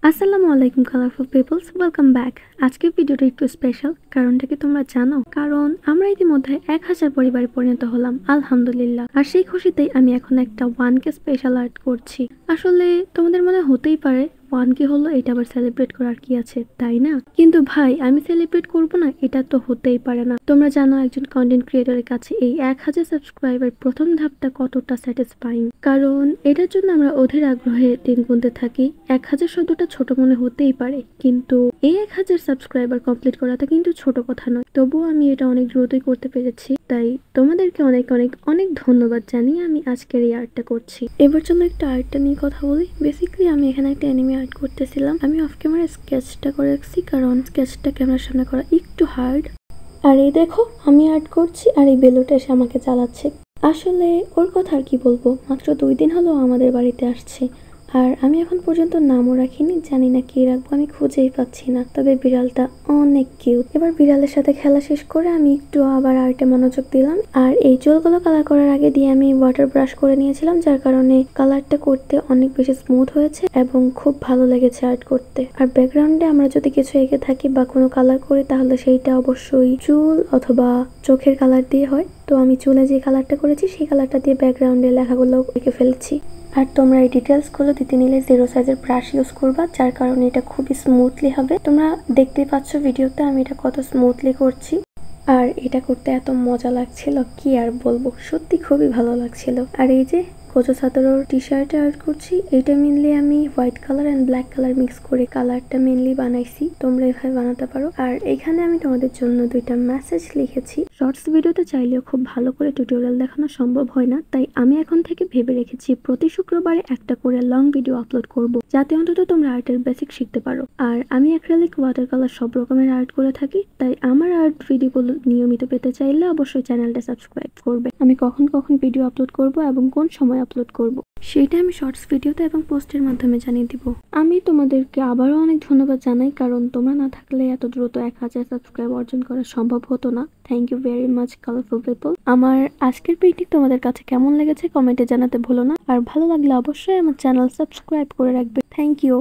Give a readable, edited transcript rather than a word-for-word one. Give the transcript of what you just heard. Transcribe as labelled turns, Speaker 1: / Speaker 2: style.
Speaker 1: আসসালামু আলাইকুম colourful people's, welcome back. আজকের ভিডিওটা একটু স্পেশাল। কারণটা কি তোমরা জানো? কারণ আমরা ইতিমধ্যে 1000 পরিবারে পরিণত হলাম, আলহামদুলিল্লাহ। আর সেই খুশিতেই আমি এখন একটা 1K স্পেশাল আর্ট করছি। আসলে তোমাদের মনে হতেই পারে 1K হলো, এটা আবার সেলিব্রেট করার কি আছে, তাই না? কিন্তু ভাই, আমি সেলিব্রেট করব না, এটা তো হতেই পারে না। তোমরা জানো একজন কন্টেন্ট ক্রিয়েটরের কাছে এই 1000 সাবস্ক্রাইবার প্রথম ধাপটা কতটা স্যাটিসফাইং। কারণ এটার জন্য আমরা অধীর আগ্রহে দিন গুনতে থাকি। 1000 শব্দটা ছোট মনে হতেই পারে, কিন্তু এই 1000 সাবস্ক্রাইবার কমপ্লিট করাটা কিন্তু ছোট কথা নয়। তবুও আমি এটা অনেক দ্রুতই করতে পেরেছি। তাই তোমাদেরকে অনেক অনেক অনেক ধন্যবাদ জানিয়ে আমি আজকের এই আর্টটা করছি। এবার চলো একটা আর্টটা নিয়ে কথা বলি। বেসিক্যালি আমি এখানে একটা অ্যানিমে আর্ট করতেছিলাম। আমি অফ ক্যামেরা স্কেচটা করে রাখছি, কারণ স্কেচটা ক্যামেরার সামনে করা একটু হার্ড। আর এই দেখো, আমি আর্ট করছি আর এই বেলুটা এসে আমাকে চালাচ্ছে। আসলে ওর কথা আর কি বলবো, মাত্র 2 দিন হলো আমাদের বাড়িতে আসছে। আর আমি এখন পর্যন্ত নামও রাখিনি, জানি না কি রাখবো, আমি খুঁজেই পাচ্ছি না। তবে বিড়ালটা অনেক কিউট। এবার বিড়ালের সাথে খেলা শেষ করে আমি একটু আবার আর্টে মনোযোগ দিলাম। আর এই চুলগুলো কালার করার আগে দিয়ে আমি ওয়াটার ব্রাশ করে নিয়েছিলাম, যার কারণে কালারটা করতে অনেক বেশি স্মুথ হয়েছে এবং খুব ভালো লেগেছে আর্ট করতে। আর ব্যাকগ্রাউন্ডে আমরা যদি কিছু এঁকে থাকি বা কোনো কালার করি, তাহলে সেইটা অবশ্যই চুল অথবা চোখের কালার দিয়ে হয়। তো আমি চুলে যে কালারটা করেছি সেই কালারটা দিয়ে ব্যাকগ্রাউন্ডে লেখাগুলো এঁকে ফেলছি। আর তোমরা এই ডিটেলসগুলো দিতে নিলে 0 সাইজের ব্রাশ ইউজ করবা, যার কারণে এটা খুবই স্মুথলি হবে। তোমরা দেখতেই পাচ্ছ ভিডিওতে আমি এটা কত স্মুথলি করছি। আর এটা করতে এত মজা লাগছিল, কি আর বলবো, সত্যি খুবই ভালো লাগছিল। আর এই যে কোচো সাতোরোর টি শার্টে আর্ট করছি, এইটা মেনলি আমি white colour and black colour mix করে কালারটা মেনলি বানাইছি। তোমরা এভাবে বানাতে পারো। আর এখানে আমি তোমাদের জন্য 2টা মেসেজ লিখেছি। শর্টস ভিডিওতে চাইলেও খুব ভালো করে টিউটোরিয়াল দেখানো সম্ভব হয় না, তাই আমি এখন থেকে ভেবে রেখেছি প্রতি শুক্রবারে একটা করে লং ভিডিও আপলোড করব, যাতে অন্তত তোমরা আর্টের বেসিক শিখতে পারো। আর আমি অ্যাক্রিলিক, ওয়াটার কালার সব রকমের আর্ট করে থাকি, তাই আমার আর্ট ভিডিওগুলো নিয়মিত পেতে চাইলে অবশ্যই চ্যানেলটা সাবস্ক্রাইব করবে। আমি কখন কখন ভিডিও আপলোড করব এবং কোন সময় আপলোড করব সেটা আমি শর্টস ভিডিওতে এবং পোস্টের মাধ্যমে জানিয়ে দিব। আমি তোমাদেরকে আবারও অনেক ধন্যবাদ জানাই, কারণ তোমরা না থাকলে এত দ্রুত 1000 সাবস্ক্রাইব অর্জন করা সম্ভব হতো না। Thank you very much colourful people. আমার আজকের পেইন্টিং তোমাদের কাছে কেমন লেগেছে কমেন্টে জানাতে ভুলো না। আর ভালো লাগলে অবশ্যই আমার চ্যানেল সাবস্ক্রাইব করে রাখবে। Thank you.